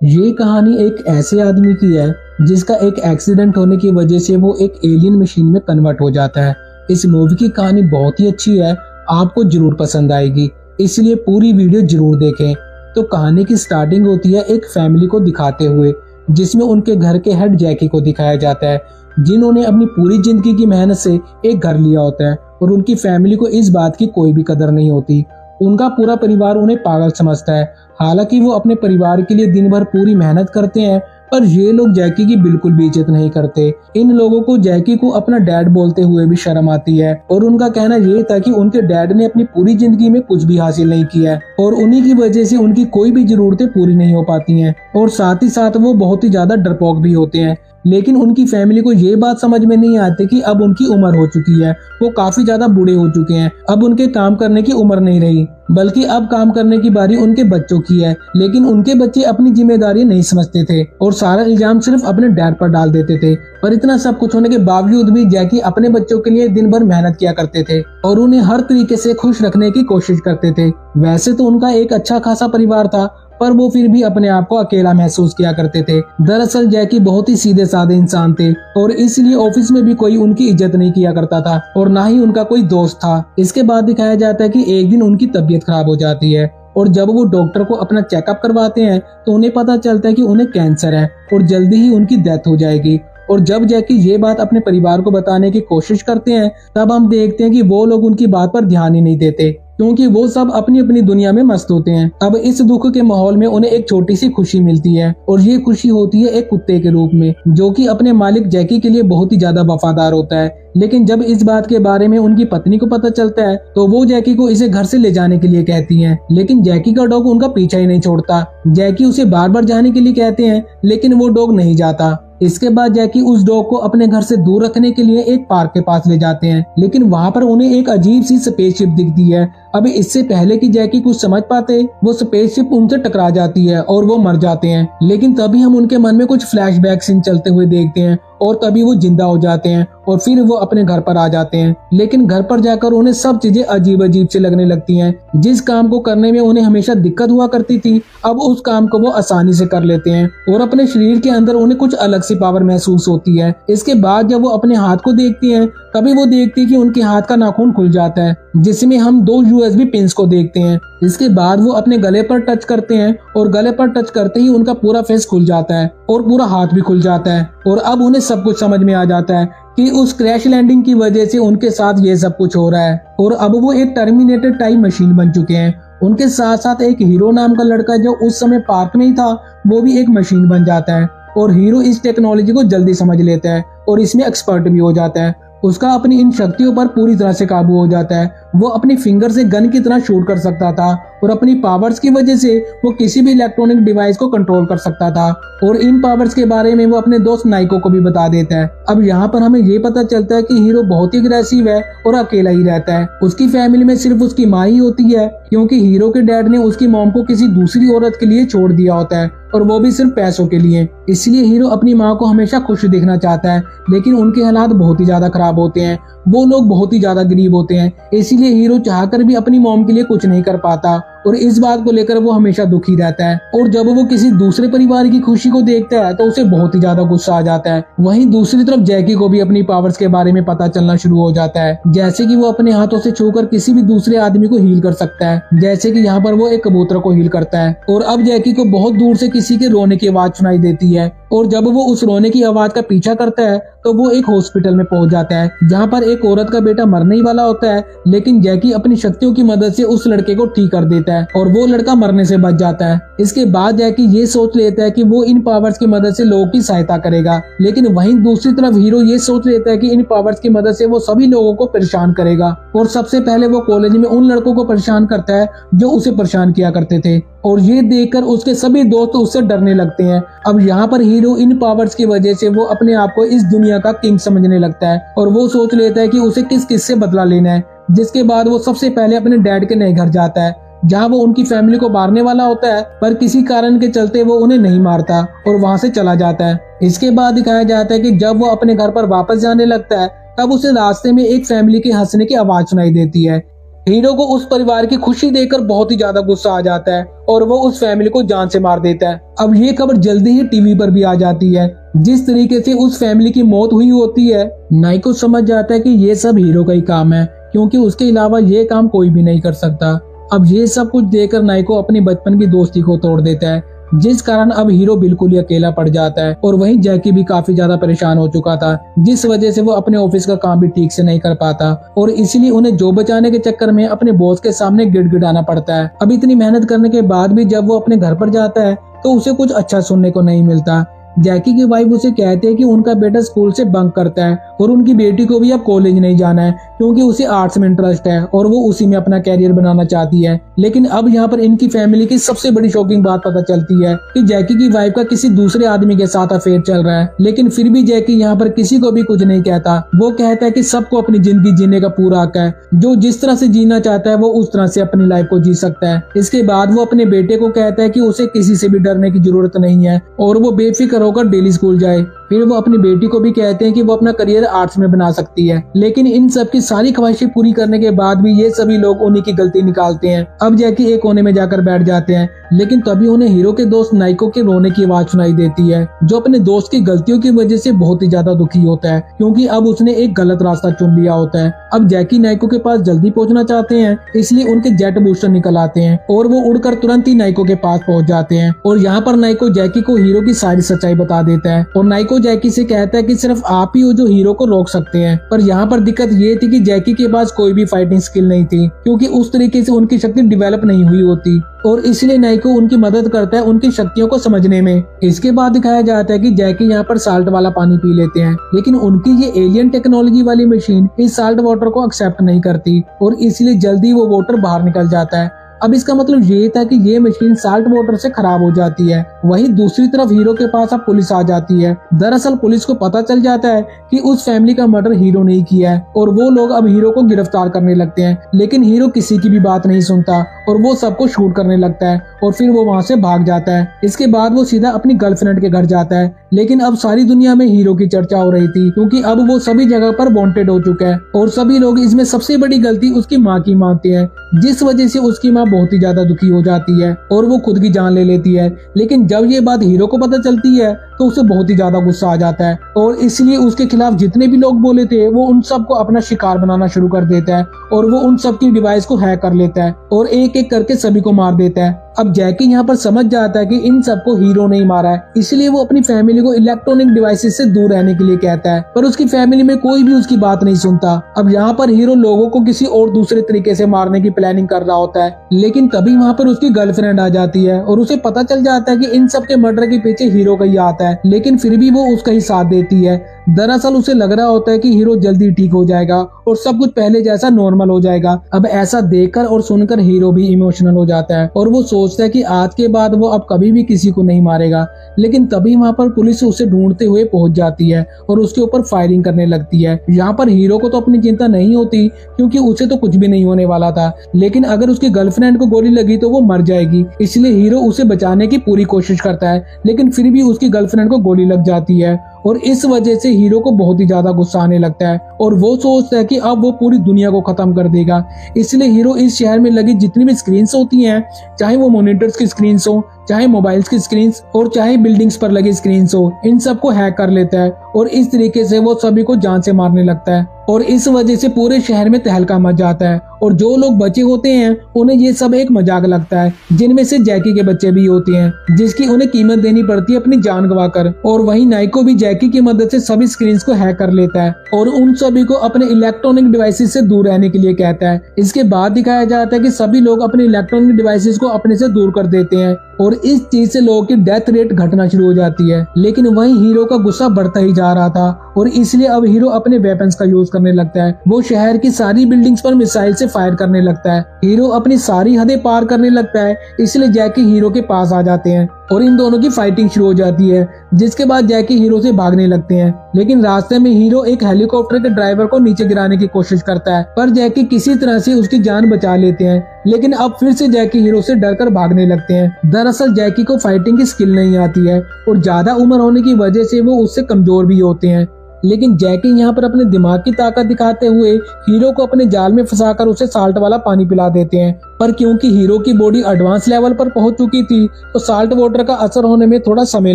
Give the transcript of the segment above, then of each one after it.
ये कहानी एक ऐसे आदमी की है जिसका एक एक्सीडेंट होने की वजह से वो एक एलियन मशीन में कन्वर्ट हो जाता है। इस मूवी की कहानी बहुत ही अच्छी है, आपको जरूर पसंद आएगी, इसलिए पूरी वीडियो जरूर देखें। तो कहानी की स्टार्टिंग होती है एक फैमिली को दिखाते हुए, जिसमें उनके घर के हेड जैकी को दिखाया जाता है, जिन्होंने अपनी पूरी जिंदगी की मेहनत से एक घर लिया होता है और उनकी फैमिली को इस बात की कोई भी कदर नहीं होती। उनका पूरा परिवार उन्हें पागल समझता है। हालांकि वो अपने परिवार के लिए दिन भर पूरी मेहनत करते हैं, पर ये लोग जैकी की बिल्कुल भी इज्जत नहीं करते। इन लोगों को जैकी को अपना डैड बोलते हुए भी शर्म आती है और उनका कहना ये था कि उनके डैड ने अपनी पूरी जिंदगी में कुछ भी हासिल नहीं किया है और उन्हीं की वजह से उनकी कोई भी जरूरतें पूरी नहीं हो पाती हैं और साथ ही साथ वो बहुत ही ज्यादा डरपोक भी होते हैं। लेकिन उनकी फैमिली को ये बात समझ में नहीं आती कि अब उनकी उम्र हो चुकी है, वो काफी ज्यादा बूढ़े हो चुके हैं, अब उनके काम करने की उम्र नहीं रही, बल्कि अब काम करने की बारी उनके बच्चों की है। लेकिन उनके बच्चे अपनी जिम्मेदारी नहीं समझते थे और सारा इल्जाम सिर्फ अपने डैड पर डाल देते थे। पर इतना सब कुछ होने के बावजूद भी जैकी अपने बच्चों के लिए दिन भर मेहनत किया करते थे और उन्हें हर तरीके से खुश रखने की कोशिश करते थे। वैसे तो उनका एक अच्छा खासा परिवार था, पर वो फिर भी अपने आप को अकेला महसूस किया करते थे। दरअसल जैकी बहुत ही सीधे साधे इंसान थे और इसलिए ऑफिस में भी कोई उनकी इज्जत नहीं किया करता था और ना ही उनका कोई दोस्त था। इसके बाद दिखाया जाता है कि एक दिन उनकी तबीयत खराब हो जाती है और जब वो डॉक्टर को अपना चेकअप करवाते हैं तो उन्हें पता चलता है कि उन्हें कैंसर है और जल्दी ही उनकी डेथ हो जाएगी। और जब जैकी ये बात अपने परिवार को बताने की कोशिश करते हैं, तब हम देखते हैं कि वो लोग उनकी बात पर ध्यान ही नहीं देते, क्योंकि वो सब अपनी अपनी दुनिया में मस्त होते हैं। अब इस दुख के माहौल में उन्हें एक छोटी सी खुशी मिलती है और ये खुशी होती है एक कुत्ते के रूप में, जो कि अपने मालिक जैकी के लिए बहुत ही ज्यादा वफादार होता है। लेकिन जब इस बात के बारे में उनकी पत्नी को पता चलता है तो वो जैकी को इसे घर से ले जाने के लिए कहती है, लेकिन जैकी का डॉग उनका पीछा ही नहीं छोड़ता। जैकी उसे बार बार जाने के लिए कहते हैं, लेकिन वो डॉग नहीं जाता। इसके बाद जैकी उस डॉग को अपने घर से दूर रखने के लिए एक पार्क के पास ले जाते हैं, लेकिन वहाँ पर उन्हें एक अजीब सी स्पेसशिप दिखती है। अब इससे पहले कि जैकी कुछ समझ पाते, वो स्पेसशिप उनसे टकरा जाती है और वो मर जाते हैं। लेकिन तभी हम उनके मन में कुछ फ्लैशबैक सीन चलते हुए देखते हैं और तभी वो जिंदा हो जाते हैं और फिर वो अपने घर पर आ जाते हैं। लेकिन घर पर जाकर उन्हें सब चीजें अजीब अजीब से लगने लगती हैं। जिस काम को करने में उन्हें हमेशा दिक्कत हुआ करती थी, अब उस काम को वो आसानी से कर लेते हैं और अपने शरीर के अंदर उन्हें कुछ अलग सी पावर महसूस होती है। इसके बाद जब वो अपने हाथ को देखती हैं, तभी वो देखती है कि उनके हाथ का नाखून खुल जाता है, जिसमें हम 2 यूएसबी पिंस को देखते हैं। इसके बाद वो अपने गले पर टच करते हैं और गले पर टच करते ही उनका पूरा फेस खुल जाता है और पूरा हाथ भी खुल जाता है और अब उन्हें सब कुछ समझ में आ जाता है कि उस क्रैश लैंडिंग की वजह से उनके साथ ये सब कुछ हो रहा है और अब वो एक टर्मिनेटर टाइप मशीन बन चुके हैं। उनके साथ साथ एक हीरो नाम का लड़का जो उस समय पार्क में ही था, वो भी एक मशीन बन जाता है और हीरो इस टेक्नोलॉजी को जल्दी समझ लेता है और इसमें एक्सपर्ट भी हो जाता है। उसका अपनी इन शक्तियों पर पूरी तरह से काबू हो जाता है। वो अपनी फिंगर से गन की तरह शूट कर सकता था और अपनी पावर्स की वजह से वो किसी भी इलेक्ट्रॉनिक डिवाइस को कंट्रोल कर सकता था और इन पावर्स के बारे में वो अपने दोस्त नाइको को भी बता देता है। अब यहाँ पर हमें ये पता चलता है कि हीरो बहुत ही अग्रेसिव है और अकेला ही रहता है। उसकी फैमिली में सिर्फ उसकी माँ ही होती है, क्योंकि हीरो के डैड ने उसकी मॉम को किसी दूसरी औरत के लिए छोड़ दिया होता है और वो भी सिर्फ पैसों के लिए। इसलिए हीरो अपनी माँ को हमेशा खुश देखना चाहता है, लेकिन उनके हालात बहुत ही ज्यादा खराब होते हैं। वो लोग बहुत ही ज्यादा गरीब होते हैं, इसलिए हीरो चाहकर भी अपनी मॉम के लिए कुछ नहीं कर पाता और इस बात को लेकर वो हमेशा दुखी रहता है। और जब वो किसी दूसरे परिवार की खुशी को देखता है तो उसे बहुत ही ज्यादा गुस्सा आ जाता है। वहीं दूसरी तरफ जैकी को भी अपनी पावर्स के बारे में पता चलना शुरू हो जाता है, जैसे कि वो अपने हाथों से छूकर किसी भी दूसरे आदमी को हील कर सकता है, जैसे कि यहाँ पर वो एक कबूतर को हील करता है। और अब जैकी को बहुत दूर से किसी के रोने की आवाज सुनाई देती है और जब वो उस रोने की आवाज का पीछा करता है तो वो एक हॉस्पिटल में पहुंच जाता है, जहाँ पर एक औरत का बेटा मरने ही वाला होता है। लेकिन जैकी अपनी शक्तियों की मदद से उस लड़के को ठीक कर देता है और वो लड़का मरने से बच जाता है। इसके बाद जैकी ये सोच लेता है कि वो इन पावर्स की मदद से लोगों की सहायता करेगा, लेकिन वहीं दूसरी तरफ हीरो ये सोच लेता है कि इन पावर्स की मदद से वो सभी लोगों को परेशान करेगा और सबसे पहले वो कॉलेज में उन लड़कों को परेशान करता है जो उसे परेशान किया करते थे और ये देखकर उसके सभी दोस्त उससे डरने लगते हैं। अब यहाँ पर हीरो इन पावर्स की वजह से वो अपने आप को इस दुनिया का किंग समझने लगता है और वो सोच लेता है कि उसे किस किस से बदला लेना है। जिसके बाद वो सबसे पहले अपने डैड के नए घर जाता है, जहाँ वो उनकी फैमिली को मारने वाला होता है, पर किसी कारण के चलते वो उन्हें नहीं मारता और वहाँ से चला जाता है। इसके बाद दिखाया जाता है कि जब वो अपने घर पर वापस जाने लगता है, तब उसे रास्ते में एक फैमिली के हंसने की आवाज सुनाई देती है। हीरो को उस परिवार की खुशी देखकर बहुत ही ज्यादा गुस्सा आ जाता है और वो उस फैमिली को जान से मार देता है। अब ये खबर जल्दी ही टीवी पर भी आ जाती है। जिस तरीके से उस फैमिली की मौत हुई होती है, नाइको समझ जाता है कि ये सब हीरो का ही काम है, क्योंकि उसके अलावा ये काम कोई भी नहीं कर सकता। अब ये सब कुछ देखकर नाइको अपनी बचपन की दोस्ती को तोड़ देता है, जिस कारण अब हीरो बिल्कुल ही अकेला पड़ जाता है। और वहीं जैकी भी काफी ज्यादा परेशान हो चुका था, जिस वजह से वो अपने ऑफिस का काम भी ठीक से नहीं कर पाता और इसीलिए उन्हें जॉब बचाने के चक्कर में अपने बॉस के सामने गिड़गिड़ाना पड़ता है। अब इतनी मेहनत करने के बाद भी जब वो अपने घर पर जाता है तो उसे कुछ अच्छा सुनने को नहीं मिलता। जैकी की वाइफ उसे कहते हैं कि उनका बेटा स्कूल से बंक करता है और उनकी बेटी को भी अब कॉलेज नहीं जाना है, क्योंकि उसे आर्ट्स में इंटरेस्ट है और वो उसी में अपना कैरियर बनाना चाहती है। लेकिन अब यहाँ पर इनकी फैमिली की सबसे बड़ी शॉकिंग बात पता चलती है कि जैकी की वाइफ का किसी दूसरे आदमी के साथ अफेयर चल रहा है। लेकिन फिर भी जैकी यहाँ पर किसी को भी कुछ नहीं कहता। वो कहता है कि सबको अपनी जिंदगी जीने का पूरा हक है, जो जिस तरह से जीना चाहता है वो उस तरह से अपनी लाइफ को जी सकता है। इसके बाद वो अपने बेटे को कहता है कि उसे किसी से भी डरने की जरूरत नहीं है और वो बेफिक्र होकर डेली स्कूल जाए। फिर वो अपनी बेटी को भी कहते हैं कि वो अपना करियर आर्ट्स में बना सकती है। लेकिन इन सब की सारी ख्वाहिशें पूरी करने के बाद भी ये सभी लोग उन्हीं की गलती निकालते हैं। अब जैकी एक कोने में जाकर बैठ जाते हैं, लेकिन तभी उन्हें हीरो के दोस्त नाइको के रोने की आवाज सुनाई देती है, जो अपने दोस्त की गलतियों की वजह से बहुत ही ज्यादा दुखी होता है, क्योंकि अब उसने एक गलत रास्ता चुन लिया होता है। अब जैकी नाइको के पास जल्दी पहुंचना चाहते हैं, इसलिए उनके जेट बूस्टर निकल आते हैं और वो उड़कर तुरंत ही नाइको के पास पहुंच जाते हैं। और यहाँ पर नाइको जैकी को हीरो की सारी सच्चाई बता देता है और नाइको जैकी से कहता है कि सिर्फ आप ही हो जो हीरो को रोक सकते हैं। पर यहाँ पर दिक्कत ये थी कि जैकी के पास कोई भी फाइटिंग स्किल नहीं थी, क्योंकि उस तरीके से उनकी शक्ति डेवलप नहीं हुई होती और इसलिए नाइको उनकी मदद करता है उनकी शक्तियों को समझने में। इसके बाद दिखाया जाता है कि जैकी यहाँ पर साल्ट वाला पानी पी लेते हैं, लेकिन उनकी ये एलियन टेक्नोलॉजी वाली मशीन इस साल्ट वाटर को एक्सेप्ट नहीं करती और इसलिए जल्दी वो वाटर बाहर निकल जाता है। अब इसका मतलब ये था कि ये मशीन साल्ट वाटर से खराब हो जाती है। वहीं दूसरी तरफ हीरो के पास अब पुलिस आ जाती है। दरअसल पुलिस को पता चल जाता है कि उस फैमिली का मर्डर हीरो नहीं किया है और वो लोग अब हीरो को गिरफ्तार करने लगते हैं। लेकिन हीरो किसी की भी बात नहीं सुनता और वो सबको शूट करने लगता है और फिर वो वहाँ से भाग जाता है। इसके बाद वो सीधा अपनी गर्लफ्रेंड के घर जाता है। लेकिन अब सारी दुनिया में हीरो की चर्चा हो रही थी, क्योंकि अब वो सभी जगह पर वांटेड हो चुका है और सभी लोग इसमें सबसे बड़ी गलती उसकी माँ की मानते हैं, जिस वजह से उसकी माँ बहुत ही ज्यादा दुखी हो जाती है और वो खुद की जान ले लेती है। लेकिन जब ये बात हीरो को पता चलती है तो उसे बहुत ही ज्यादा गुस्सा आ जाता है और इसलिए उसके खिलाफ जितने भी लोग बोले थे वो उन सबको अपना शिकार बनाना शुरू कर देता है और वो उन सब की डिवाइस को हैक कर लेता है और एक एक करके सभी को मार देता है। अब जैकी यहाँ पर समझ जाता है कि इन सबको हीरो नहीं मारा है, इसलिए वो अपनी फैमिली को इलेक्ट्रॉनिक डिवाइसेस से दूर रहने के लिए कहता है, पर उसकी फैमिली में कोई भी उसकी बात नहीं सुनता। अब यहाँ पर हीरो लोगों को किसी और दूसरे तरीके से मारने की प्लानिंग कर रहा होता है, लेकिन तभी वहाँ पर उसकी गर्लफ्रेंड आ जाती है और उसे पता चल जाता है कि इन सब के मर्डर के पीछे हीरो का ही आता है, लेकिन फिर भी वो उसका ही साथ देती है। दरअसल उसे लग रहा होता है कि हीरो जल्दी ठीक हो जाएगा और सब कुछ पहले जैसा नॉर्मल हो जाएगा। अब ऐसा देखकर और सुनकर हीरो भी इमोशनल हो जाता है और वो सोचता है कि आज के बाद वो अब कभी भी किसी को नहीं मारेगा। लेकिन तभी वहाँ पर पुलिस उसे ढूंढते हुए पहुंच जाती है और उसके ऊपर फायरिंग करने लगती है। यहाँ पर हीरो को तो अपनी चिंता नहीं होती, क्योंकि उसे तो कुछ भी नहीं होने वाला था, लेकिन अगर उसकी गर्लफ्रेंड को गोली लगी तो वो मर जाएगी। इसलिए हीरो उसे बचाने की पूरी कोशिश करता है, लेकिन फिर भी उसकी गर्लफ्रेंड को गोली लग जाती है और इस वजह से हीरो को बहुत ही ज्यादा गुस्सा आने लगता है और वो सोचता है कि अब वो पूरी दुनिया को खत्म कर देगा। इसलिए हीरो इस शहर में लगी जितनी भी स्क्रीन्स होती हैं, चाहे वो मॉनिटर्स की स्क्रीन्स हो, चाहे मोबाइल्स की स्क्रीन्स और चाहे बिल्डिंग्स पर लगी स्क्रीन्स हो, इन सबको हैक कर लेता है और इस तरीके से वो सभी को जान से मारने लगता है और इस वजह से पूरे शहर में तहलका मच जाता है और जो लोग बचे होते हैं उन्हें ये सब एक मजाक लगता है, जिनमें से जैकी के बच्चे भी होते हैं, जिसकी उन्हें कीमत देनी पड़ती है अपनी जान गंवाकर। और वहीं नाइको भी जैकी की मदद से सभी स्क्रीन्स को हैक कर लेता है और उन सभी को अपने इलेक्ट्रॉनिक डिवाइसेस से दूर रहने के लिए कहता है। इसके बाद दिखाया जाता है कि सभी लोग अपने इलेक्ट्रॉनिक डिवाइसेस को अपने से दूर कर देते हैं और इस चीज से लोगों की डेथ रेट घटना शुरू हो जाती है। लेकिन वहीं हीरो का गुस्सा बढ़ता ही जा रहा था और इसलिए अब हीरो अपने वेपन्स का यूज करने लगता है। वो शहर की सारी बिल्डिंग्स पर मिसाइल से फायर करने लगता है। हीरो अपनी सारी हदें पार करने लगता है, इसलिए जैकी हीरो के पास आ जाते हैं और इन दोनों की फाइटिंग शुरू हो जाती है, जिसके बाद जैकी हीरो से भागने लगते हैं। लेकिन रास्ते में हीरो एक हेलीकॉप्टर के ड्राइवर को नीचे गिराने की कोशिश करता है, पर जैकी किसी तरह से उसकी जान बचा लेते हैं। लेकिन अब फिर से जैकी हीरो से डरकर भागने लगते हैं। दरअसल जैकी को फाइटिंग की स्किल नहीं आती है और ज्यादा उम्र होने की वजह से वो उससे कमजोर भी होते हैं। लेकिन जैकी यहाँ पर अपने दिमाग की ताकत दिखाते हुए हीरो को अपने जाल में फंसाकर उसे साल्ट वाला पानी पिला देते हैं। पर क्योंकि हीरो की बॉडी एडवांस लेवल पर पहुंच चुकी थी तो साल्ट वाटर का असर होने में थोड़ा समय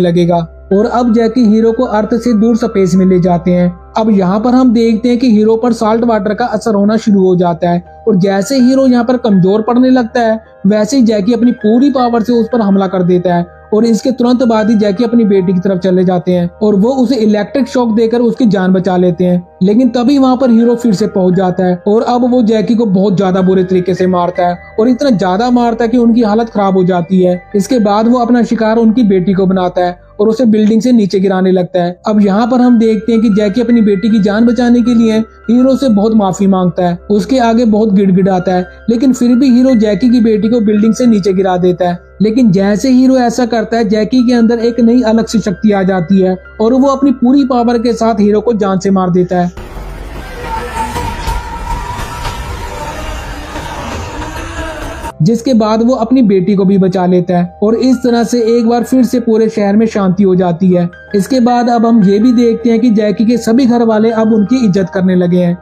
लगेगा और अब जैकी हीरो को अर्थ से दूर स्पेस में ले जाते हैं। अब यहाँ पर हम देखते हैं कि हीरो पर साल्ट वाटर का असर होना शुरू हो जाता है और जैसे हीरो यहाँ पर कमजोर पड़ने लगता है वैसे ही जैकी अपनी पूरी पावर से उस पर हमला कर देता है और इसके तुरंत बाद ही जैकी अपनी बेटी की तरफ चले जाते हैं और वो उसे इलेक्ट्रिक शॉक देकर उसकी जान बचा लेते हैं। लेकिन तभी वहाँ पर हीरो फिर से पहुंच जाता है और अब वो जैकी को बहुत ज्यादा बुरे तरीके से मारता है और इतना ज्यादा मारता है कि उनकी हालत खराब हो जाती है। इसके बाद वो अपना शिकार उनकी बेटी को बनाता है और उसे बिल्डिंग से नीचे गिराने लगता है। अब यहाँ पर हम देखते हैं कि जैकी अपनी बेटी की जान बचाने के लिए हीरो से बहुत माफी मांगता है, उसके आगे बहुत गिड़गिड़ाता है, लेकिन फिर भी हीरो जैकी की बेटी को बिल्डिंग से नीचे गिरा देता है। लेकिन जैसे हीरो ऐसा करता है जैकी के अंदर एक नई अलग सी शक्ति आ जाती है और वो अपनी पूरी पावर के साथ हीरो को जान से मार देता है। जिसके बाद वो अपनी बेटी को भी बचा लेता है और इस तरह से एक बार फिर से पूरे शहर में शांति हो जाती है। इसके बाद अब हम ये भी देखते हैं कि जैकी के सभी घर वाले अब उनकी इज्जत करने लगे हैं